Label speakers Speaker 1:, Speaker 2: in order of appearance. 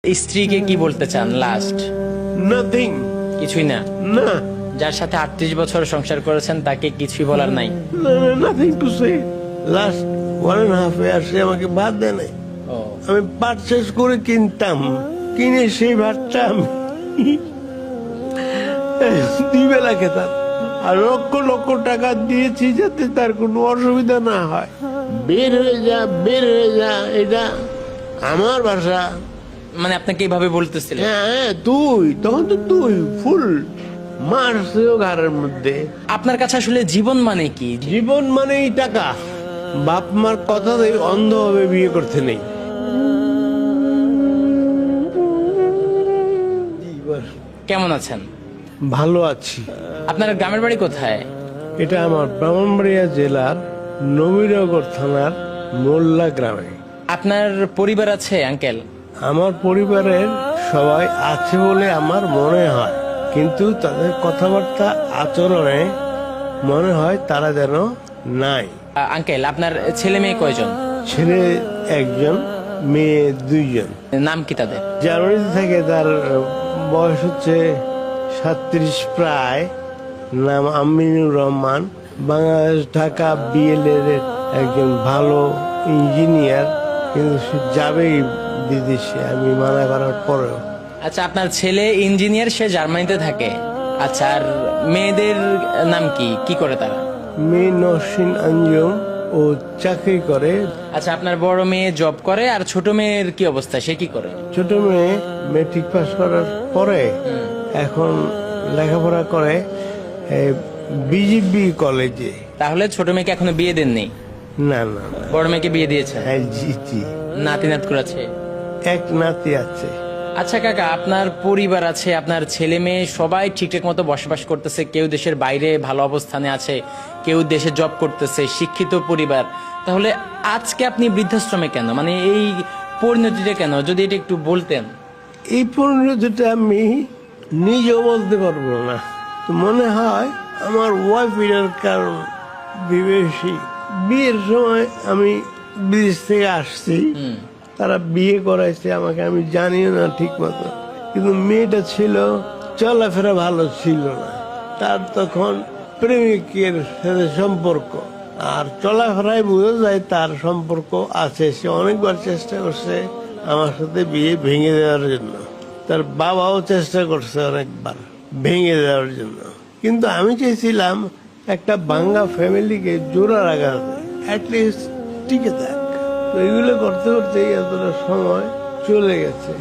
Speaker 1: স্ত্রীকে কি বলতে চান লাস্ট?
Speaker 2: নাথিং।
Speaker 1: কিছুই না?
Speaker 2: না,
Speaker 1: যার সাথে 38 বছর সংসার করেছেন তাকে কিছুই বলার নাই?
Speaker 2: Nothing to say. লাস্ট 1.5 ইয়ার সে আমাকে ভাত দেয় নাই।
Speaker 1: ও,
Speaker 2: আমি পারচেস করে কিনতাম, কিনে সেই ভাতটা আমি 2 বেলা খেতাম। আর লক্ষ লক্ষ টাকা দিয়েছি যাতে তার কোনো অসুবিধা না হয়। বের হয়ে যা, বের হয়ে যা, এটা আমার ভাষা।
Speaker 1: মানে আপনাকে এইভাবে বলতেছিলেন?
Speaker 2: হ্যাঁ, তুই তখন তো তুই ফুল মারছেও ঘরের মধ্যে।
Speaker 1: আপনার কাছে আসলে জীবন মানে কি?
Speaker 2: জীবন মানেই টাকা। বাপ মার কথাতেই অন্ধভাবে বিয়ে করতে নেই।
Speaker 1: কেমন আছেন?
Speaker 2: ভালো আছি।
Speaker 1: আপনার গ্রামের বাড়ি কোথায়?
Speaker 2: এটা আমার ব্রাহ্মণবাড়িয়া জেলার নবীনগর থানার মোল্লা গ্রামে।
Speaker 1: আপনার পরিবার আছে আঙ্কেল?
Speaker 2: আমার পরিবারের সবাই আছে বলে আমার মনে হয়, কিন্তু তাদের কথাবার্তা আচরণে মনে হয় তারা যেন নাই।
Speaker 1: আঙ্কেল, আপনার ছেলে মেয়ে কয়জন?
Speaker 2: ছেলে 1জন, মেয়ে 2জন।
Speaker 1: নাম কি তাদের?
Speaker 2: জানুয়ারিতে থেকে তার বয়স হচ্ছে 37 প্রায়। নাম আমিনুর রহমান। বাংলাদেশ ঢাকা বিএলএর একজন ভালো ইঞ্জিনিয়ার, কিন্তু সে যাবেই বিদেশে আমি মানা করার পরেও।
Speaker 1: আচ্ছা, আপনার ছেলে ইঞ্জিনিয়ার, সে জার্মানিতে থাকে। আচ্ছা, আর মেয়েদের নাম কি, কি করে তারা?
Speaker 2: মেয়ে নসিন আঞ্জুম, ও চাকরি করে।
Speaker 1: আচ্ছা, আপনার বড় মেয়ে জব করে, আর ছোট মেয়ের কি অবস্থা, সে কি করে?
Speaker 2: ছোট মেয়ে মেট্রিক পাস করার পরে এখন লেখাপড়া করে বিজিবি কলেজে।
Speaker 1: তাহলে ছোট মেয়েকে এখনো বিয়ে দেননি?
Speaker 2: না না না।
Speaker 1: বড় মেয়েকে বিয়ে দিয়েছে?
Speaker 2: হ্যাঁ, জি জি।
Speaker 1: নাতি নাত করেছে?
Speaker 2: এক নাতি আছে।
Speaker 1: আচ্ছা কাকা, আপনার পরিবার আছে, আপনার ছেলে মেয়ে সবাই ঠিকঠাক মতো বসবাস করতেছে, কেউ দেশের বাইরে ভালো অবস্থানে আছে, কেউ দেশে জব করতেছে, শিক্ষিত পরিবার। তাহলে আজকে আপনি বৃদ্ধাশ্রমে কেন? মানে এই পরিণতিটা কেন, যদি এটা একটু বলতেন।
Speaker 2: এই পরিণতিটা আমি নিজেও বলতে পারবো না। মনে হয় আমার ওয়াইফ এর কারণ বিদেশি। বিয়ের সময় আমি বিদেশ থেকে আসছি, তারা বিয়ে করাইছে আমাকে, আমি জানিও না ঠিক মতো। কিন্তু মেয়েটা ছিল, চলাফেরা ভালো ছিল না। তার তখন প্রেমিকের সাথে সম্পর্ক, আর চলাফেরায় বোঝা যায় তার সম্পর্ক আছে। সে অনেকবার চেষ্টা করছে আমার সাথে বিয়ে ভেঙে দেওয়ার জন্য। তার বাবাও চেষ্টা করছে অনেকবার ভেঙে দেওয়ার জন্য, কিন্তু আমি চেয়েছিলাম একটা ভাঙ্গা ফ্যামিলিকে জোড়া রাখাতে, অ্যাটলিস্ট টিকে থাক। তো এগুলো করতে করতেই এতটা সময় চলে গেছে।